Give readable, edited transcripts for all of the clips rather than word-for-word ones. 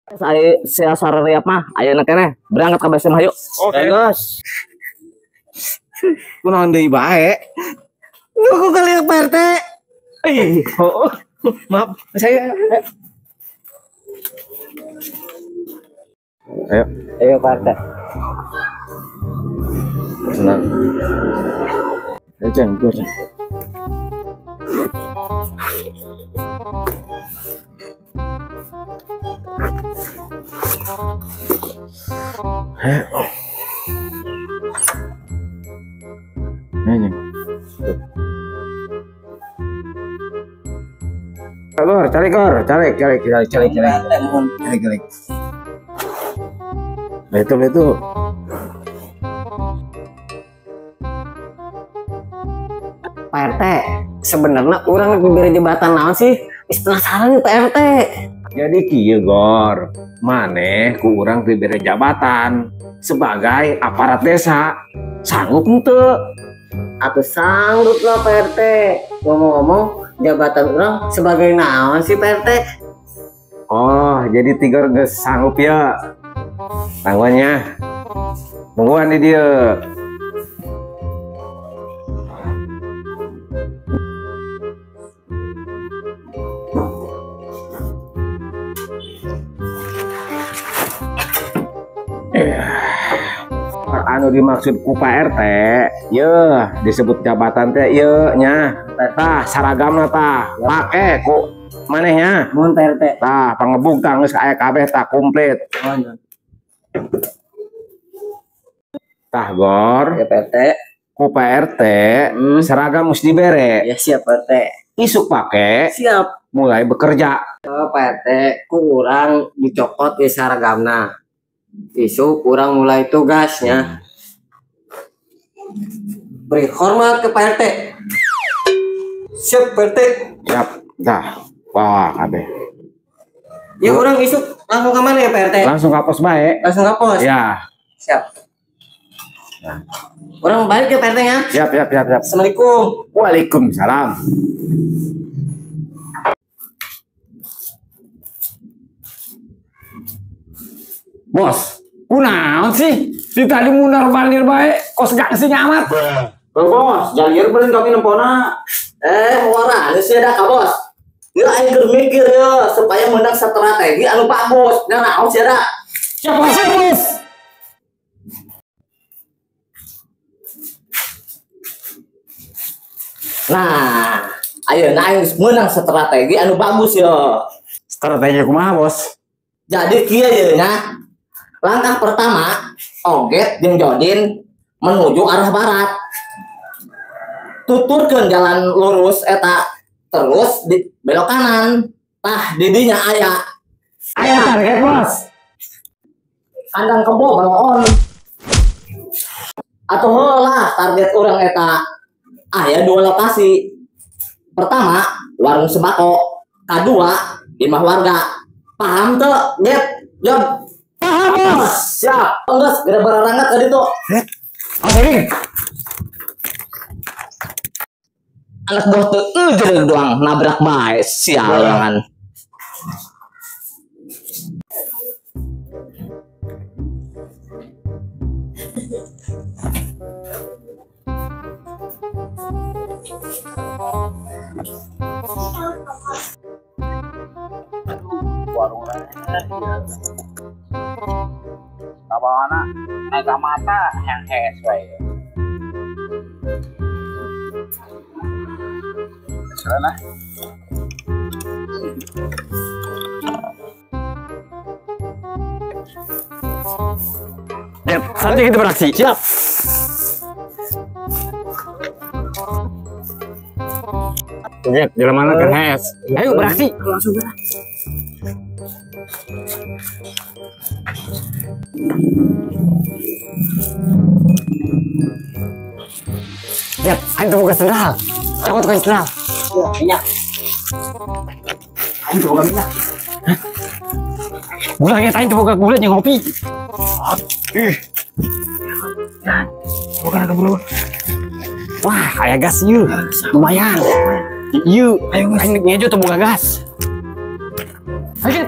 Saya sarariap mah ayeuna keneh berangkat ka base mah yuk. Oke. Gus. Kunaon deui bae? Aku kali Pak RT. Oh, maaf, saya. Ayo. Ayo Pak RT. Senang. Ayo, Ceng, gue, Ceng. Ayo. Ayo, Ceng. Kor, cari kor, cari. Itu. Pak RT, sebenarnya orang diberi jabatan naon sih? Penasaran nih Pak RT. Jadi kieu Gor, maneh ku urang diberi jabatan sebagai aparat desa. Sanggup henteu? Aku sanggup lah Pak RT. Ngomong-ngomong, jabatan orang sebagai naon sih Pak RT? Oh, jadi Tigor geus sanggup ya. Tangguannya. Nungguan di dia. Anu dimaksud ku Pak RT, ya disebut jabatan teh ye nya. Tah saragamna tah make ku manehnya. Mun Pak RT. Tah pangebug tah geus aya kabeh tah komplit. Tah Gor, Ya Pak RT. ku Pak RT seragam mesti dibere. Ya siap Pak RT. Isuk pake Siap. mulai bekerja. Oh, Pak RT, kurang dicokot di saragamna. Isu kurang mulai tugasnya. Beri hormat ke Pak RT. Siap Pak RT. Siap. Dah. Wah, kabeh. Ya kurang isu langsung ke mana ya Pak RT? Langsung ke pos bae. Langsung ke pos. Ya. Siap. Orang balik ya Pak RT ya. Siap. Assalamualaikum. Waalaikumsalam. Bos, kunaon sih? Di tadi mundar mandir bae, kos gak sih nyamat. Bos, jalir beren kami nempona. Warna sih ada Kak Bos. Dia aing mikir ya supaya menang strategi anu bagus. Nah, naon sih ada? Siap bos. Nah, ayo aing menang strategi anu bagus ya. Strategi kumaha bos? Jadi kieu ye nya. Langkah pertama, Oget jeung Jodin menuju arah barat. Tuturkeun jalan lurus eta terus di belok kanan. Tah di dinya aya Target bos. kandang kebo balon. Atuh heula target urang eta aya dua lokasi. Pertama, warung sembako. Kedua, imah warga. Paham teu? Get, Jod. Paham bos. Siap. Enggeus geus berangkat ka ditu. Oke. Anak buah teu eujeul doang nabrak bae sialan. Warung kawana mega mata yang hes wae. Sana. Ya, saatnya kita beraksi. Siap. Oke, jalan mana ke Hes? Ayo beraksi. Langsung gerak. Lihat, ayo tunggu ke sendal. Aku tukang sendal. Minyak. Ayo coba minyak. Gulanya tadi tuh buka gula yang ngopi. Bukan ada bulu. Wah, kayak gas yuk. Lumayan. Yuk, ayo ngejo tuh buka gas. Ayo.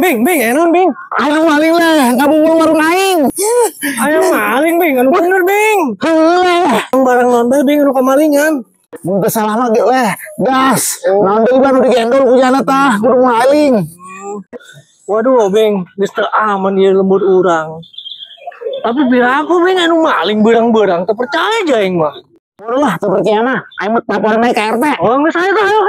Bing, enon Bing. Ayo maling lah, ngabubul warung aing. Ayo maling Bing, anu bener Bing. Heeh. Barang nonton Bing anu kamalingan. Mun teu salah mah ge weh, gas. Naon deui baru digendol ku jana tah, kudu maling. Waduh Bing, geus teu aman ieu lembur urang. Tapi bila aku Bing anu maling beurang-beurang, teu percaya aja aing mah. Waduh lah, teu percaya mah. Aing mah laporan naik ke RT. Oh, geus aya tah, ayo.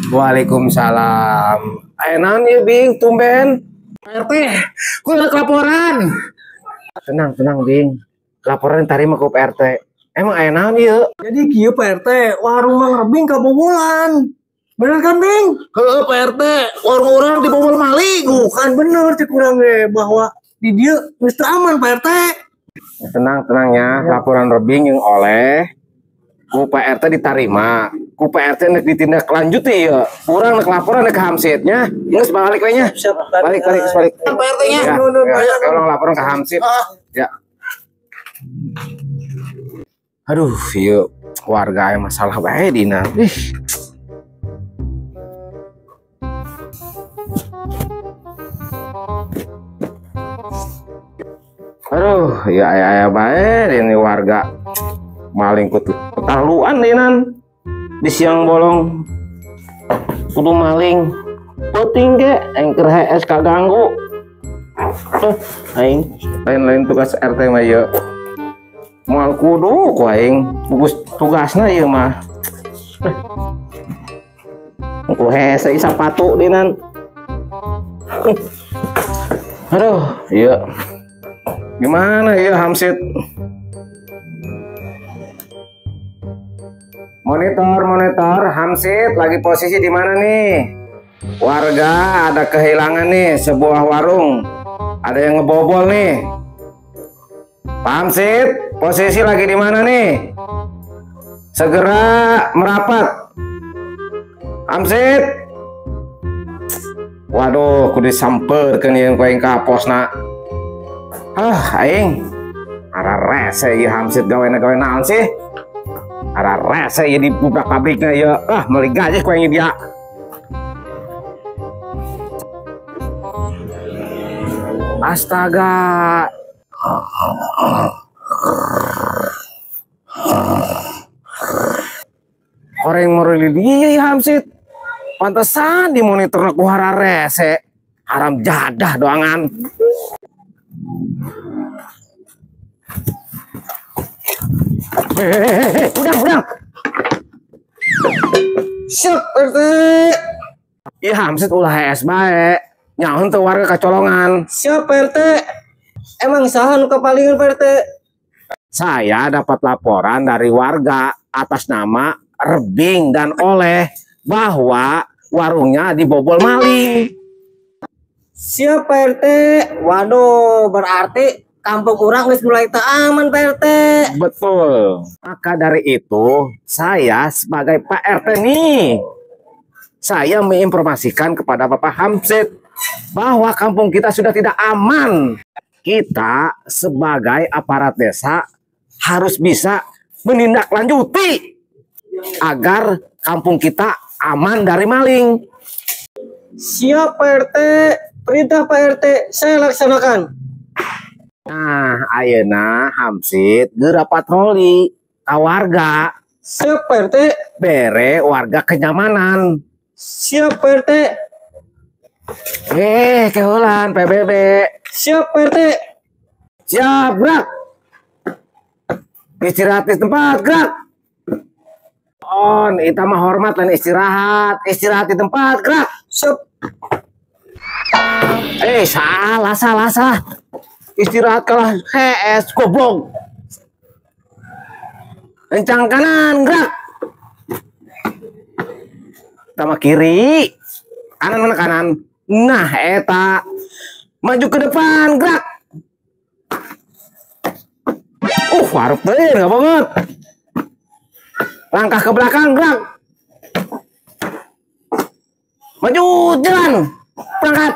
Waalaikumsalam. Enak ya Bing, tumben. RT, ku ada laporan. Tenang Bing. Laporan tarima ku PRT. Emang enak ya. Jadi kieu PRT, warung Mang Rebing kabobolan. Bener kan Bing? Heeh PRT, warung orang dibobol maling. Kan bener cek urang ge bahwa di dieu geus aman PRT. Tenang ya, laporan Rebing yang oleh ku PRT ditarima, ku PRT nek ditindaklanjuti ya. Urang nek laporan nek Hamsidnya, geus balik we nya. Balik. PRT-nya. Ya, tolong laporan ke Hamsid. Ya. Aduh, ieu warga yang masalah bae dina. Aduh, ya aya bae ini warga maling ketahuan dinan di siang bolong kudu maling penting ge engker HS kaganggu aing lain tugas RT mah ieu moal kudu ku aing gugus tugasna ieu mah ku hese sapatu dinan aduh iya gimana ya Hamsid? Monitor Hamsid lagi posisi di mana nih? Warga ada kehilangan nih sebuah warung. Ada yang ngebobol nih. Pak Hamsid, posisi lagi di mana nih? Segera merapat. Hamsid. Waduh, kudu disamperkeun ieu ku aing ka posna. Aing ara rese ieu Hamsid gawe naon sih? Ara rese ieu di budak pabrikna ieu. Meuli gaji ku aing dia. Astaga. Orang meuli dia ieu Hamsid. Pantesan di monitor ku ara rese. Haram jadah doangan. Udang. Siap, RT. Iya, Hamsid ulah HS bae. Nyaho teu warga kacolongan. Siap, RT. Emang saha nu kapalingan, RT? Saya dapat laporan dari warga atas nama Rebing dan Oleh bahwa warungnya dibobol maling. Siap, RT. Waduh, berarti kampung orang geus mulai teu aman, Pak RT. Betul. Maka dari itu, saya sebagai Pak RT nih, saya menginformasikan kepada Bapak Hamsid bahwa kampung kita sudah tidak aman. Kita sebagai aparat desa harus bisa menindaklanjuti agar kampung kita aman dari maling. Siap, Pak RT. Perintah Pak RT, saya laksanakan. Nah, ayeuna Hamsid geura patroli ka warga. Siap, Pak RT. Bere warga kenyamanan. Siap, Pak RT. Keulan PBB. Siap, Pak RT. Siap, gerak. Istirahat di tempat, gerak. On, itu mah hormat dan istirahat. Istirahat di tempat, gerak. Siap. Salah. Istirahat kalah HS goblok. Kencang kanan, gerak. Tama kiri. Kanan mana kanan? Nah, eta. Maju ke depan, gerak. Warep teh enggak banget. Langkah ke belakang, gerak. Maju, jalan. Berangkat.